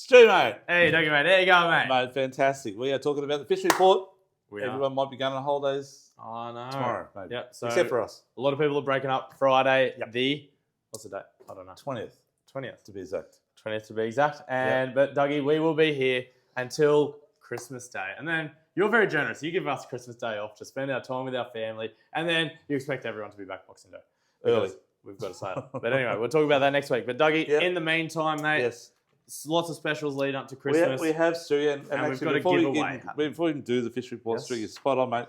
Stu, mate. Hey, Dougie, mate. There you go, mate. Mate, fantastic. We are talking about the fish report. We Everyone might be going on holidays Oh, no. tomorrow, maybe. Yep. So Except for us. a lot of people are breaking up Friday. Yep. What's the date? I don't know. 20th. 20th. To be exact. 20th to be exact. But Dougie, we will be here until Christmas Day. And then you're very generous. You give us Christmas Day off to spend our time with our family. And then you expect everyone to be back Boxing Day. Early. We've got to say it. But anyway, we'll talk about that next week. But Dougie, in the meantime, mate, lots of specials leading up to Christmas. We have, Stu, and actually, we've got a giveaway. Before we can do the fish report, Stu, you're spot on, mate.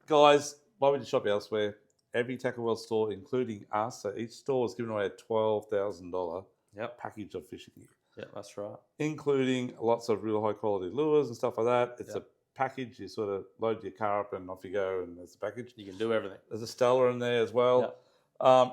Guys, why would you shop elsewhere? Every Tackle World store, including us, so each store is giving away a $12,000 package of fishing gear. Yeah, that's right. Including lots of real high quality lures and stuff like that. It's a package. You sort of load your car up and off you go, and there's a package. You can do everything. There's a Stella in there as well.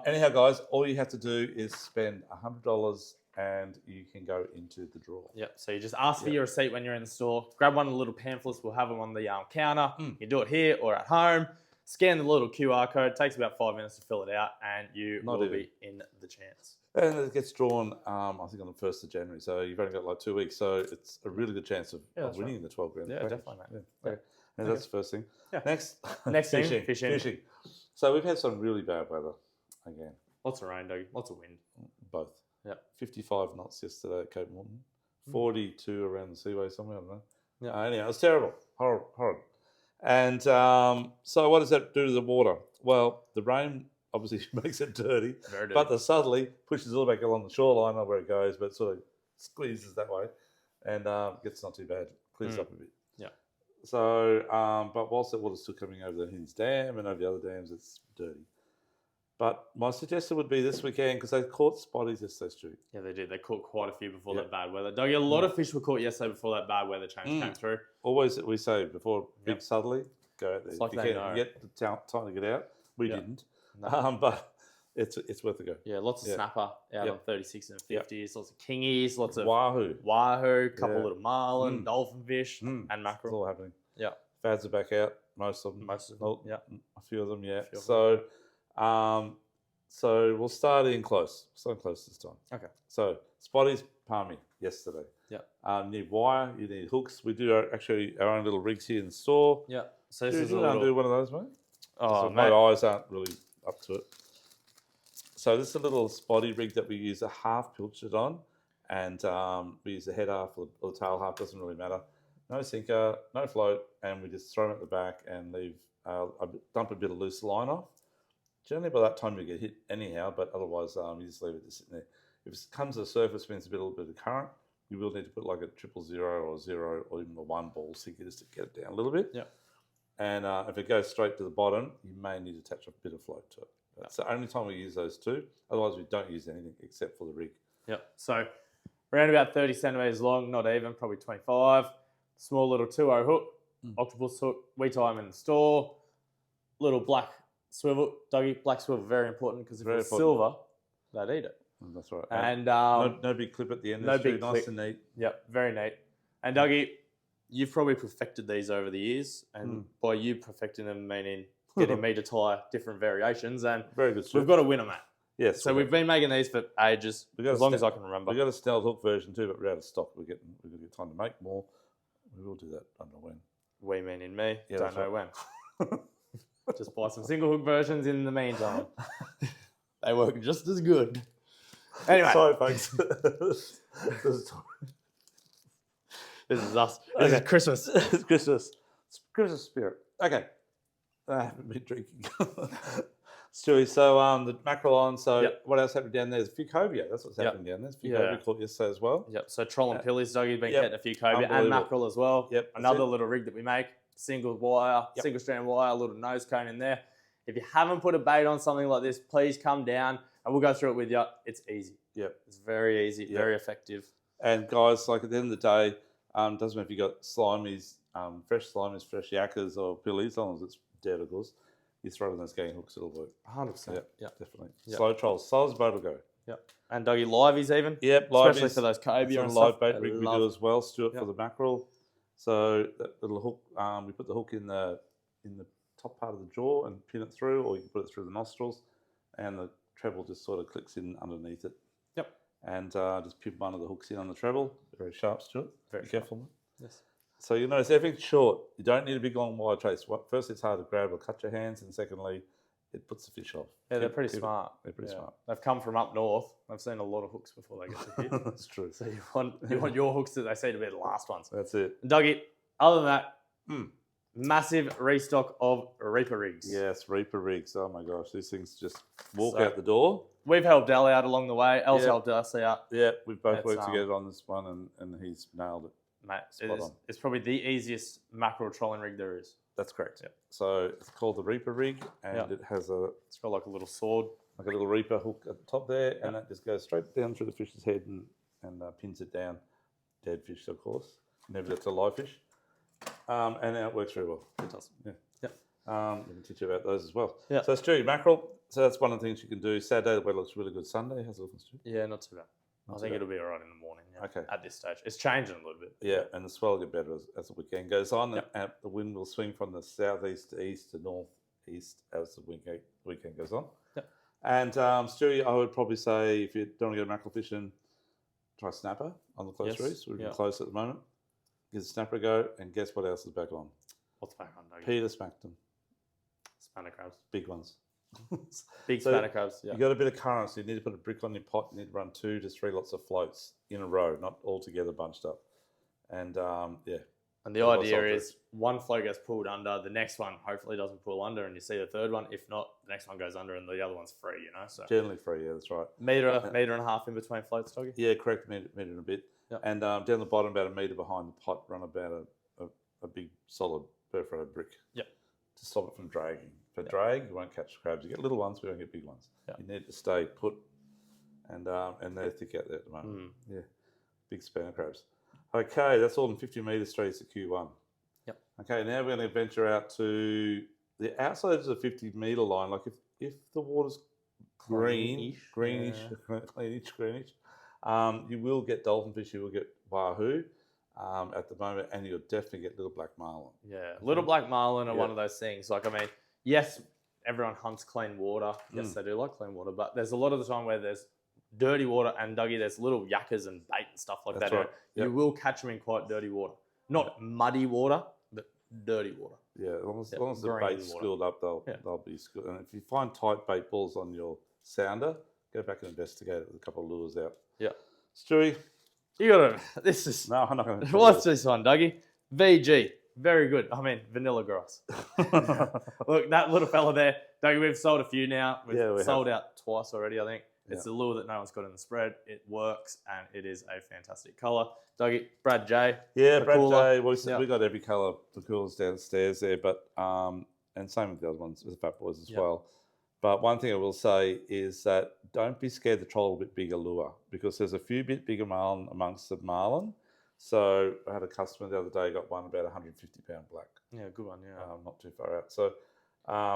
Anyhow, guys, all you have to do is spend $100 and you can go into the draw. Yep. So you just ask for your receipt when you're in the store. Grab one of the little pamphlets. We'll have them on the counter. You do it here or at home. Scan the little QR code. It takes about 5 minutes to fill it out, and you will be in the chance. And it gets drawn, I think, on the 1st of January. So you've only got like 2 weeks. So it's a really good chance of winning the 12 grand. Yeah, definitely, mate. Yeah. And that's the first thing. Yeah. Next thing, fishing. So we've had some really bad weather again. Lots of rain, Dougie. Lots of wind. Both. Yep. 55 knots yesterday at Cape Morton. 42 around the Seaway somewhere, I don't know. Yeah. Anyhow, it was terrible. Horrible. And so what does that do to the water? Well, the rain obviously makes it dirty. Very dirty. But the southerly pushes it all back along the shoreline, not where it goes, but sort of squeezes that way. And gets not too bad. Clears up a bit. Yeah. So, but whilst that water's still coming over the Hinds Dam and over the other dams, it's dirty. But my suggestion would be this weekend, because they caught spotties yesterday, Stu. Yeah, they did. They caught quite a few before that bad weather. Dougie, a lot of fish were caught yesterday before that bad weather change came through. Always, we say, before big southerly, go out there. It's like if you can get the time to get out. We didn't. No. But it's worth a go. Yeah, lots of snapper out on 36 and 50s, lots of kingies, lots of wahoo, couple little marlin, dolphin fish, and mackerel. It's all happening. Yeah. Fads are back out, most of them. A few of them, So we'll start in close. Start close this time. Okay. So spotties, palmy yesterday. Yeah. You need wire, you need hooks. We do our own little rigs here in the store. Yeah. So this do is you want to do one of those, mate? Oh, my eyes aren't really up to it. So this is a little spotty rig that we use a half pilchard on, and we use the head half or the tail half, doesn't really matter. No sinker, no float, and we just throw them at the back and leave, dump a bit of loose line off. Generally by that time you get hit anyhow, but otherwise you just leave it just sitting there. If it comes to the surface when it's a little bit of current, you will need to put like a 000 or 0 or even a 1 ball sinker just to get it down a little bit. Yeah. And if it goes straight to the bottom, you may need to attach a bit of float to it. That's the only time we use those two. Otherwise, we don't use anything except for the rig. Yep. So around about 30 centimetres long, not even, probably 25. Small little 2-0 hook, octopus hook. We tie them in the store. Little black swivel, Dougie, black swivel, very important, because if it's silver, they'd eat it. That's right. And no big clip at the end. No big nice clip. and neat. Yep, very neat. And Dougie, you've probably perfected these over the years, and by you perfecting them, meaning getting me to tie different variations, and very good. We've got a winner, mate. Yes. So we've been making these for ages, as long as I can remember. We've got a snelled hook version too, but we're out of stock. We've got to get time to make more. We will do that. I don't know when. We meaning me. Yeah, don't know when. Just buy some single hook versions in the meantime. They work just as good. Anyway. Sorry, folks. This is us. This is Christmas. It's Christmas. It's Christmas spirit. Okay. I haven't been drinking. Stewie, so the mackerel on. So what else happened down there? There's a few cobia. That's what's happening down there. There's a few cobia caught yesterday as well. Yep. So troll and pillies, Dougie's been getting a few cobia and mackerel as well. Yep. Another little rig that we make. Single wire, single strand wire, a little nose cone in there. If you haven't put a bait on something like this, please come down and we'll go through it with you. It's easy. Yep. It's very easy, very effective. And guys, like at the end of the day, doesn't matter if you got slimies, fresh slimies, fresh yakkers or pillies, as long as it's dead, of course. You throw it in those gang hooks, it'll work. 100%. Yeah, definitely. Yep. Slow trolls, slow as a boat will go. Yep. And Dougie, liveys even. Yep, liveys. Especially for those cobia and live stuff. bait rig we do as well, Stuart, for the mackerel. So that little hook, we put the hook in the top part of the jaw and pin it through, or you can put it through the nostrils, and the treble just sort of clicks in underneath it. Yep. and just pip one of the hooks in on the treble. Very sharp, Stuart. Very Be careful. Mate. Yes. So you notice everything's short. You don't need a big long wide trace. First, it's hard to grab or cut your hands, and secondly, it puts the fish off. Yeah, they're pretty smart. They're pretty smart. They've come from up north. I've seen a lot of hooks before they get to here. That's true. So you want your hooks that they see to be the last ones. That's it. And Dougie, other than that, massive restock of Reaper rigs. Yes, Reaper rigs. Oh my gosh, these things just walk So- out the door. We've helped Al out along the way. El's Yeah. helped us out. Yeah, we've both It's, worked together on this one, and he's nailed it. Mate, Spot on. it's probably the easiest mackerel trolling rig there is. That's correct. Yep. So it's called the Reaper rig, and Yep. it has It's got like a little sword. like a little Reaper hook at the top there, and that just goes straight down through the fish's head and pins it down. Dead fish, of course. Never gets a live fish. And it works very well. It does. Yeah. Yep. We can teach you about those as well. Yeah. So Stewie, mackerel. So that's one of the things you can do. Saturday, the weather looks really good. Sunday, how's it looking, Stewie? Yeah, not too bad. I Not think too it'll be all right in the morning. Yeah, Okay. At this stage, it's changing a little bit. Yeah, and the swell will get better as the weekend goes on, Yep. and the wind will swing from the southeast to east to northeast as the weekend goes on. Yep. And Stewie, I would probably say if you don't want to go mackerel fishing, try snapper on the close Yes. reefs. We're Yep. close at the moment. Give the snapper a go, and guess what else is back on? What's back on, Dougie? Peter smacked them, Spanner crabs. big ones. Big So spanner crabs. Yeah. You got a bit of current, so you need to put a brick on your pot. You need to run 2 to 3 lots of floats in a row, not all together bunched up. And yeah, And the Yeah, idea what's is one float gets pulled under, the next one hopefully doesn't pull under, and you see the third one. If not, the next one goes under, and the other one's free. You know, so generally free. Yeah, that's right. meter and a half in between floats, Dougie. Yeah, correct. Meter and a bit. Yep. And down the bottom, about a metre behind the pot, run about a big solid perforated brick. Yep. To stop it from dragging. For drag, you won't catch crabs. You get little ones, we don't get big ones. Yep. You need to stay put, and they're thick out there at the moment. Yeah, big spanner crabs. Okay, that's all in 50 metre streets at Q1. Yep. Okay, now we're going to venture out to the outside of the 50 metre line. Like if the water's greenish, you will get dolphin fish, you will get wahoo at the moment, and you'll definitely get little black marlin. Yeah, little black marlin are Yeah. one of those things. Like, I mean, yes, everyone hunts clean water. Yes, they do like clean water, but there's a lot of the time where there's dirty water, and Dougie, there's little yakkers and bait and stuff like That's that. right. Yep. You will catch them in quite dirty water. Not muddy water, but dirty water. Yeah, as long as, Yeah, as, long as the green bait's water. schooled up, they'll be schooled. And if you find tight bait balls on your sounder, go back and investigate it with a couple of lures out. Yeah. Stewie? You gotta, this is, No, I'm not going to. what's this one, Dougie? VG. Very good. I mean, vanilla grass. Look, that little fella there, Dougie, we've sold a few now. We've Yeah, we sold out twice already, I think. It's Yeah. a lure that no one's got in the spread. It works, and it is a fantastic colour. Dougie, Brad J. Yeah, the Brad cooler. J. Well, Yeah. we got every colour, the coolers downstairs there, but and same with the other ones, with the Fat Boys as Yeah. well. But one thing I will say is that don't be scared to try a little bit bigger lure, because there's a few bit bigger marlin amongst the marlin. So I had a customer the other day, got one about 150-pound black. Yeah, good one, yeah. Not too far out. So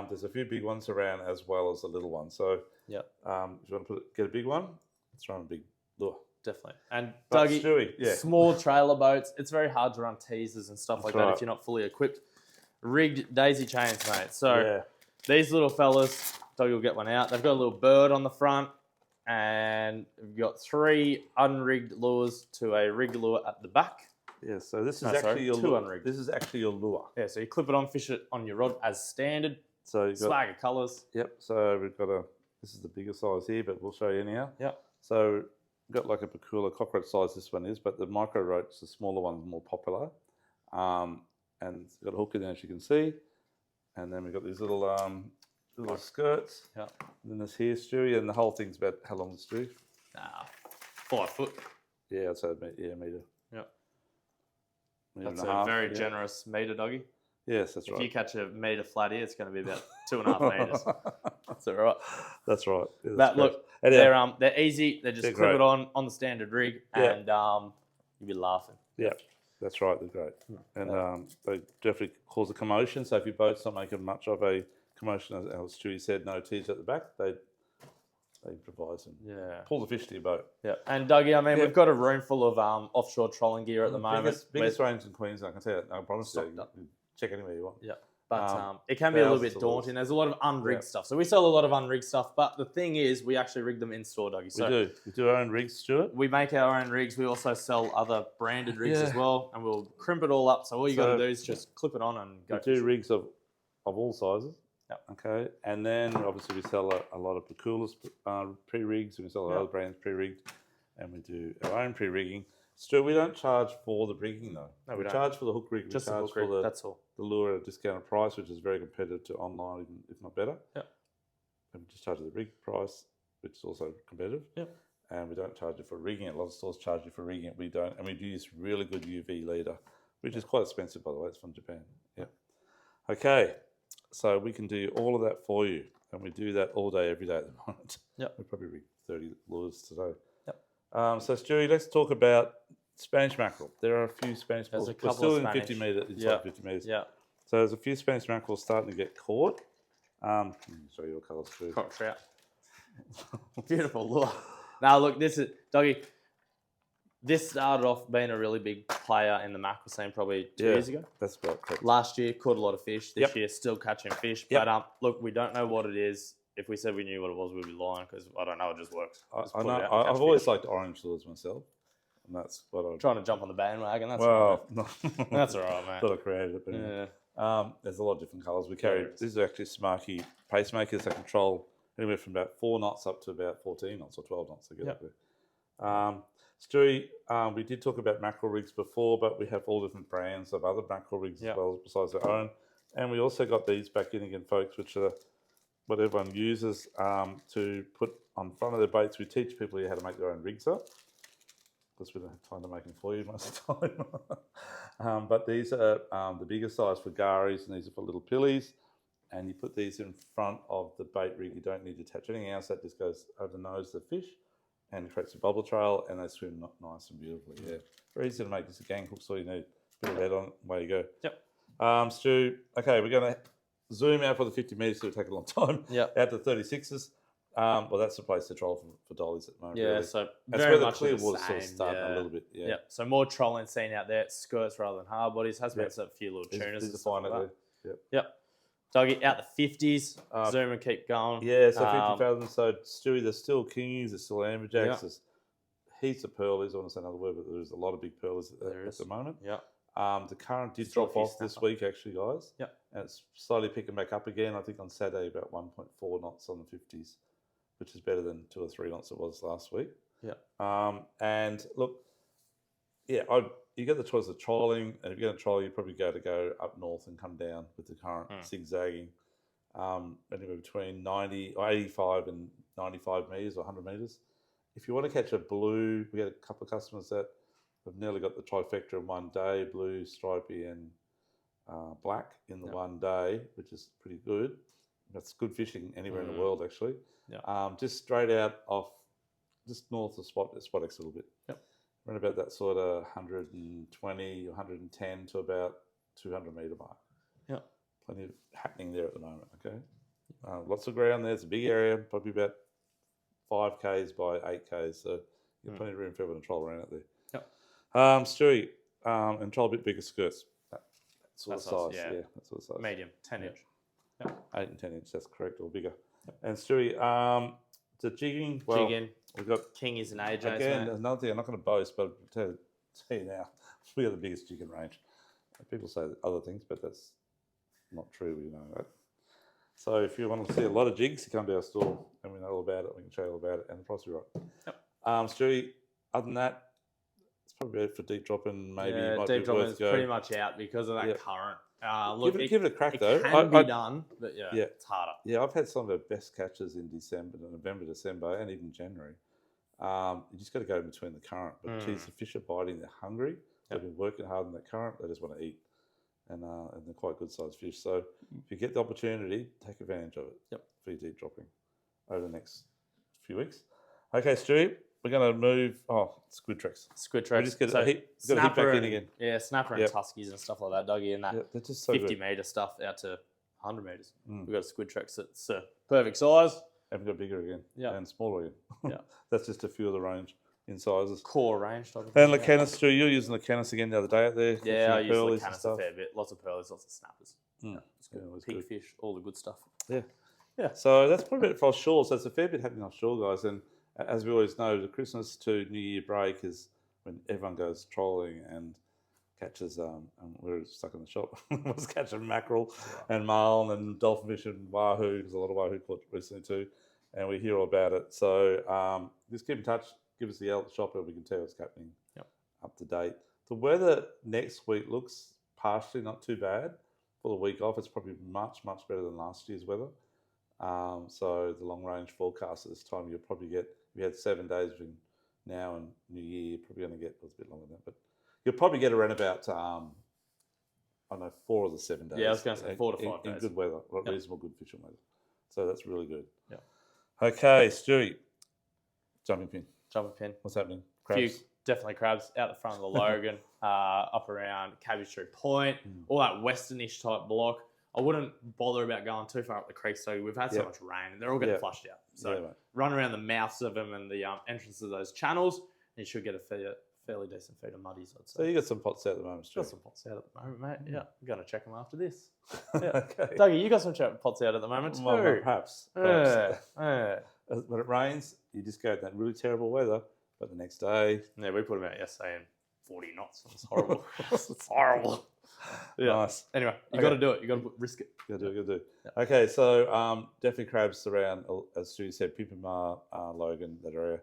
there's a few big ones around as well as the little one. So Yeah, if you want to get a big one, let's run a big lure. definitely. And But Dougie, Stewie, yeah. small trailer boats, it's very hard to run teasers and stuff like That's that right. if you're not fully equipped. Rigged daisy chains, mate. So Yeah. these little fellas, Dougie will get one out. They've got a little bird on the front, and we've got 3 unrigged lures to a rigged lure at the back. Yeah, so this is No, actually sorry, your 2 lure. unrigged. This is actually your lure. Yeah, so you clip it on, fish it on your rod as standard. So you've got, Swag of colours. yep. So we've got this is the bigger size here, but we'll show you anyhow. Yep. So we've got like a peculiar cockroach size. This one is, but the micro roach, the smaller one, is more popular. And it's got a hook in there, as you can see. And then we've got these little skirts. Yeah. And then this here, Stewie, and the whole thing's about how long is Stewie? 5 foot. Yeah, I'd say metre. Yeah. Metre That's and a half, very yeah. generous metre, Dougie. Yes, that's If right. you catch a metre flat here, it's going to be about 2.5 metres. That's all right. That's right. Yeah, that's But great. look, Anyhow, they're easy. They just They're clip great. it on the standard rig, Yeah. and you'll be laughing. yeah, that's right. They're great, and they definitely cause a commotion. So if your boat's not making much of a commotion, as Stewie said, no tears at the back, they improvise and Yeah. pull the fish to your boat. Yeah. And Dougie, I mean, Yeah. we've got a room full of offshore trolling gear at the moment. Biggest range in Queensland, I can tell you. I promise you. Stocked up. You check anywhere you want. Yeah. But it can be a little bit thousands of lures. daunting. There's a lot of unrigged Yeah. stuff. So we sell a lot of unrigged stuff. But the thing is, we actually rig them in store, Dougie. So We do our own rigs, Stuart. we make our own rigs. We also sell other branded rigs as Yeah. well. And we'll crimp it all up. So all you got to So, do is just clip it on and go. We do rigs of all sizes. Yep. Okay. And then obviously we sell a lot of Paculas pre-rigs. We sell Yep. other brands pre-rigged. And we do our own pre-rigging. Stuart, we don't charge for the rigging though. No, we we don't. charge for the hook rig. Just we the charge hook rig. for That's all. the lure at a discounted price, which is very competitive to online, even if not better. Yep. And we just charge the rig price, which is also competitive. Yep. And we don't charge you for rigging it. A lot of stores charge you for rigging it. We don't. And we use really good UV leader, which is quite expensive, by the way. It's from Japan. Yeah. Okay. So we can do all of that for you. And we do that all day, every day at the moment. Yep. We probably rig 30 lures today. Yep. So, Stewie, let's talk about Spanish mackerel. There are a few Spanish There's mackerel. a We're couple still of in 50 Spanish. metres, inside Yeah. 50 metres. Yeah. So there's a few Spanish mackerel starting to get caught. Let me show you your colours too. Cock trout. Beautiful lure. Now look, this is Dougie. This started off being a really big player in the mackerel scene probably 2 years ago. That's about correct. Last year caught a lot of fish. This Yep. year still catching fish. Yep. But look, we don't know what it is. If we said we knew what it was, we'd be lying because I don't know. It just works. Just I put it know. out and catch I've always fish. liked orange lures myself, and that's what I. Trying to jump on the bandwagon. That's all Well, right. That's all right, mate. Thought I created it, but anyway. Yeah. There's a lot of different colours. We carry. There is. These are actually Smarky pacemakers that control anywhere from about 4 knots up to about 14 knots or 12 knots. To get up there. Stewie, we did talk about mackerel rigs before, but we have all different brands of other mackerel rigs as well besides our own. And we also got these back in again, folks, which are what everyone uses to put on front of their baits. We teach people how to make their own rigs up because we don't have time to make them for you most of the time. But these are the bigger size for garis, and these are for little pillies. And you put these in front of the bait rig. You don't need to attach anything else. That just goes over the nose of the fish and creates a bubble trail, and they swim nice and beautifully. Yeah, very easy to make. This a gang hook, so you need a bit of lead on it. Away you go. Yep. Stu, okay, we're going to zoom out for the 50 metres, so it'll take a long time. Yep. Out to 36s. Well, that's the place to troll for dollies at the moment. Yeah, really. so that's very where the much clear the water's sort of same, starting yeah. a little bit. Yeah. Yeah. So more trolling seen out there. It's skirts rather than hard bodies. Has been a few little tuners. These and are stuff fine like out that. there. Yep. Yep. Dougie out the 50s. Zoom and keep going. Yeah, so 50,000. So, Stewie, there's still kingies, there's still amberjacks, Yeah. there's heaps of pearlies. I want to say another word, but there's a lot of big pearlies at the moment. Yeah. The current did Still a drop few off this snapper. week, actually, guys. Yep. And it's slowly picking back up again. I think on Saturday, about 1.4 knots on the 50s, which is better than 2 or 3 knots it was last week. Yeah. And look, yeah, you get the choice of trolling, and if you're going to troll, you probably go up north and come down with the current zigzagging, anywhere between 90 or 85 and 95 metres or 100 metres. If you want to catch a blue, we had a couple of customers that have nearly got the trifecta in one day, blue, stripy, and black in the one day, which is pretty good. That's good fishing anywhere in the world, actually. Yeah. Just straight out off, just north of SpotX a little bit. Yep. Around about that sort of 120, 110 to about 200 metre mark. Yeah. Plenty of happening there at the moment, okay? Lots of ground there. It's a big area, probably about 5Ks by 8Ks, so you've got plenty of room for everyone to troll around out there. Yep. Stewie, and troll a bit bigger skirts. That sort of size, yeah. That sort of size. Medium, 10 inch. 8 and 10 inch, that's correct, or bigger. And Stewie, the jigging, well, Jigging. we've got, King is an AJ's, again, mate. another thing, I'm not going to boast, but I'll tell you now, we are the biggest jigging range. People say other things, but that's not true, we know that. So if you want to see a lot of jigs, you come to our store and we know all about it, we can show you all about it, and the price is right. Yep. Stewie, other than that, it's probably it for deep dropping, maybe Yeah, might deep be dropping worth is go. pretty much out because of that current. Look, give it a crack, though. It can be done, but it's harder. Yeah, I've had some of the best catches in December, November, December, and even January. You just got to go in between the current. But geez, the fish are biting, they're hungry, they've been working hard in the current, they just want to eat. And they're quite good sized fish. So if you get the opportunity, take advantage of it for your deep dropping over the next few weeks. Okay, Stu, we're going to move. Squid tracks. Squid tracks. We just get a heap back in again. Yeah, snapper and tuskies and stuff like that, Dougie, and that they're just so 50 good. metre stuff out to 100 metres. We've got a squid tracks that's perfect size. And we've got bigger again and smaller again. Yeah. That's just a few of the range in sizes. Core range type of And thing. Lacanis, Stu, you're using Lacanis again the other day out there. Yeah, I use pearlies and Lacanis a stuff. fair bit. Lots of pearlies, lots of snappers. It's good. Yeah, it's good. Pigfish, all the good stuff. Yeah. Yeah. So that's probably it for offshore. So it's a fair bit happening offshore, guys. And as we always know, the Christmas to New Year break is when everyone goes trolling and catches. And we're stuck in the shop. Was catching mackerel and marlin and dolphin fish and wahoo. There's a lot of wahoo caught recently too, and we hear all about it. So just keep in touch. Give us the yell at the shop, and we can tell what's happening. Up to date. The weather next week looks partially not too bad for the week off. It's probably much better than last year's weather. So the long range forecast at this time, you'll probably get, if you had 7 days between now and New Year, you're probably going to get, well, it's a bit longer than that, but you'll probably get around about, I don't know, 4 of the 7 days. Yeah, I was going to say 4 to 5 in days. good weather, reasonable good fishing weather. So that's really good. Yeah. Okay, Stewie, jumping pin. Jumping pin. What's happening? Few, Crabs. definitely crabs out the front of the Logan, up around Cabbage Tree Point, all that westernish type block. I wouldn't bother about going too far up the creek. So we've had so much rain, and they're all getting flushed out. So run around the mouths of them and the entrances of those channels, and you should get a fairly decent feed of muddies, I'd say. So you got some pots out at the moment, Stewie? Got some pots out at the moment, mate. Yeah, I'm going to check them after this. Okay. Dougie, you got some pots out at the moment too. Well, perhaps. Yeah. When it rains, you just go in that really terrible weather, but the next day... Yeah, we put them out yesterday in 40 knots. It's horrible. It's horrible. Yeah. Nice. Anyway, you got to do it. You got to risk it. You got to do it. Yeah. Okay, so definitely crabs around, as Stu said, Pimpamar, Logan, that area.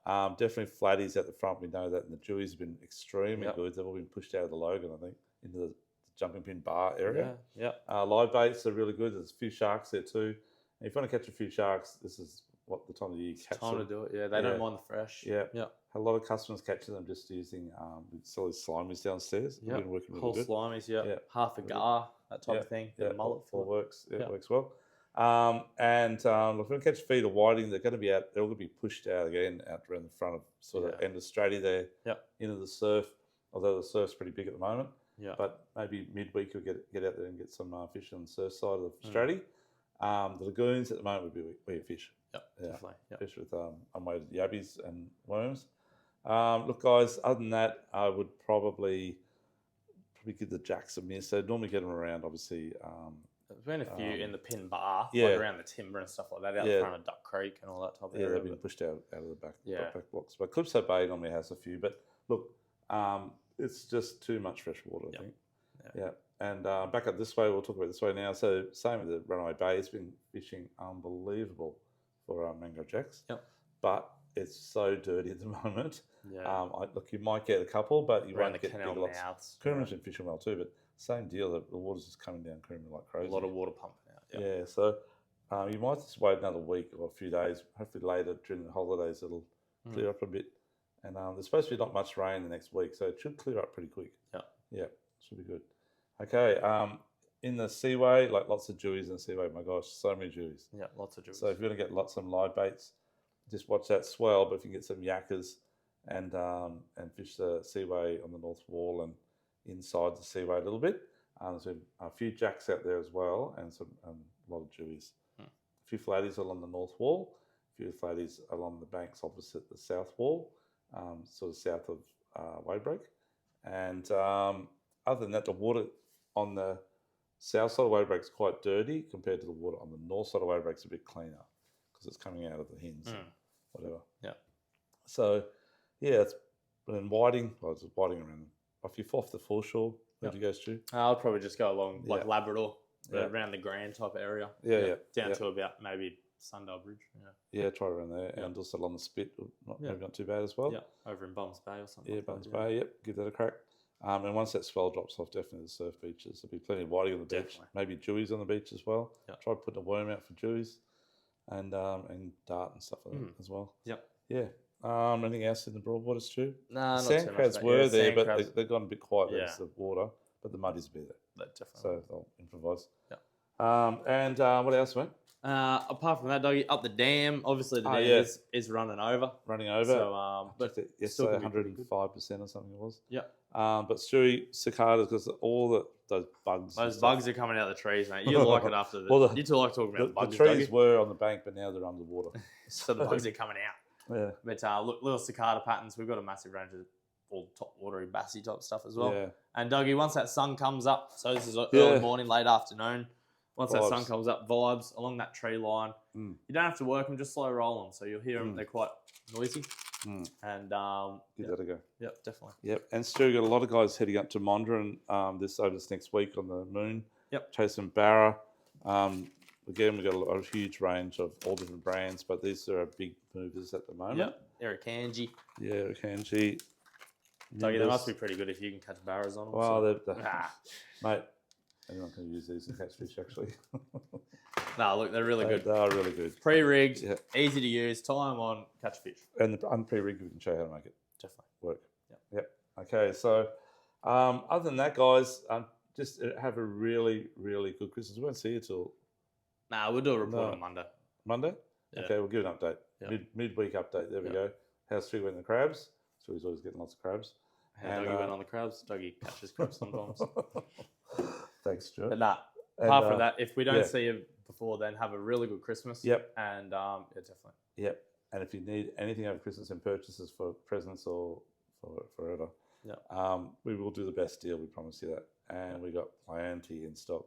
Definitely flatties at the front. We know that, and the Jewies have been extremely good. They've all been pushed out of the Logan, I think, into the jumping pin bar area. Yeah. Live baits are really good. There's a few sharks there too. And if you want to catch a few sharks, this is what the time of the year you catch Time them. to do it. Yeah, they don't mind the fresh. Yeah. Yeah. A lot of customers catching them just using sort of slimies downstairs. Yeah. Been working really Whole good. slimies, half a gar, that type of thing. Yeah, The mullet all for works. Yeah, it works well. Look, if we catch feed of whiting, they're going to be out. They're all going to be pushed out again, out around the front of sort of end of Strady there, into the surf. Although the surf's pretty big at the moment. Yeah. But maybe midweek you'll get out there and get some fish on the surf side of the Strady. The lagoons at the moment would be where you fish. Definitely. Fish with unweighted yabbies and worms. Look, guys, other than that, I would probably give the jacks a miss. They normally get them around, obviously. There's been a few in the pin bar, like around the timber and stuff like that, out the front of Duck Creek and all that type of area. Yeah, they've been pushed out of the back blocks. But Calypso Bay normally has a few. But look, it's just too much fresh water, I think. Yeah. And back up this way, we'll talk about this way now. So same with the Runaway Bay. It's been fishing unbelievable for mangrove jacks. Yep. But it's so dirty at the moment. Yeah. Look, you might get a couple, but you won't get lots. Coomer's been fishing well too, but same deal. The water's just coming down Coomer like crazy. A lot of water pumping out. Yeah. So you might just wait another week or a few days. Hopefully later during the holidays it'll clear up a bit. And there's supposed to be not much rain the next week, so it should clear up pretty quick. Yeah. Should be good. Okay. In the Seaway, like lots of jewies in the Seaway. My gosh, so many jewies. Yeah, lots of jewies. So if you're going to get some live baits, just watch that swell. But if you can get some yakkers and fish the Seaway on the north wall and inside the Seaway a little bit, there's been a few jacks out there as well, and a lot of jewies. A few flatties along the north wall, a few flatties along the banks opposite the south wall, sort of south of Wadebreak. And other than that, the water on the south side of Wadebreak is quite dirty compared to the water on the north side of Wadebreak is a bit cleaner because it's coming out of the hens and whatever. Yeah. So, it's been whiting. Well, it's whiting around. If you're off the foreshore, where'd you go, Stu? I'll probably just go along like Labrador, around the Grand type area. Down to about maybe Sundial Bridge. Yeah, try around there. And also along the Spit, maybe not too bad as well. Yeah, over in Bums Bay or something. Yeah, Bums Bay, give that a crack. And once that swell drops off, definitely the surf beaches. There'll be plenty of whiting on the beach. Maybe jewies on the beach as well. Try putting a worm out for jewies and dart and stuff like that as well. Yeah. Anything else in the Broadwaters too? No, not sand too crabs much. were there, but they've gone a bit quiet because of the water. But the muddies will be there. Definitely. So they'll improvise. And what else, mate? Apart from that, Dougie, up the dam. Obviously, the dam is running over. So, but yesterday 105% or something it was. Yeah. But Stewie, cicadas, because all those bugs. Those bugs are coming out of the trees, mate. You like it after the. You two like talking about the bugs. The trees were on the bank, but now they're underwater. So the bugs are coming out. Yeah. But look, little cicada patterns. We've got a massive range of all top watery bassy type stuff as well. Yeah. And Dougie, once that sun comes up, so this is Yeah. early morning, late afternoon. Once that sun Vibes. comes up, vibes along that tree line. Mm. You don't have to work them, just slow roll them. So you'll hear them; they're quite noisy. Mm. And Give yep, that a go. yep, definitely. Yep. And Stu, got a lot of guys heading up to Mondrian this next week on the moon. Yep. Chasing Barra. Again, we've got a huge range of all different brands, but these are our big movers at the moment. Yep. Eric Angie. Yeah, Kanji. Dougie, they must be pretty good if you can catch barras on them. Well, so. mate, anyone can use these and catch fish, actually. No, look, they're really good. They are really good. Pre-rigged, Yeah. easy to use, tie them on, catch fish. And the unpre-rigged, we can show you how to make it Definitely. work. Yep. Okay, so other than that, guys, just have a really, really good Christmas. We won't see you till Nah, we'll do a report No. on Monday. Monday. Yeah. Okay, we'll give an update. Yeah. Midweek update. There we Yeah. go. How's Stu went in the crabs? Stu's always getting lots of crabs. How And, Dougie went on the crabs. Dougie catches crabs sometimes. Thanks, Stuart. But nah, And, apart from that, if we don't yeah. see you before then, have a really good Christmas. Yep. And yeah, definitely. Yep. And if you need anything over Christmas and purchases for presents or for forever, we will do the best deal. We promise you that. And we got plenty in stock.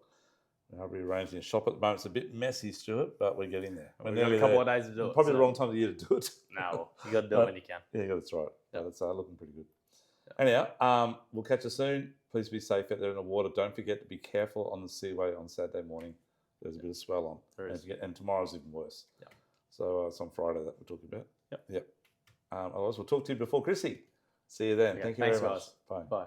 We're rearranging a shop at the moment. It's a bit messy, Stuart, but we're getting there. We've got a couple of days to do it. Probably the wrong time of the year to do it. No, you got to do it when you can. Yeah, that's right. Yep. That's looking pretty good. Anyhow, we'll catch you soon. Please be safe out there in the water. Don't forget to be careful on the Seaway on Saturday morning. There's a bit of swell on. There is. And tomorrow's even worse. Yeah. So it's on Friday that we're talking about. Yep. Yep. Otherwise, we'll talk to you before Chrissy. See you then. Okay, Thank you thanks, very much. guys. Bye. Bye.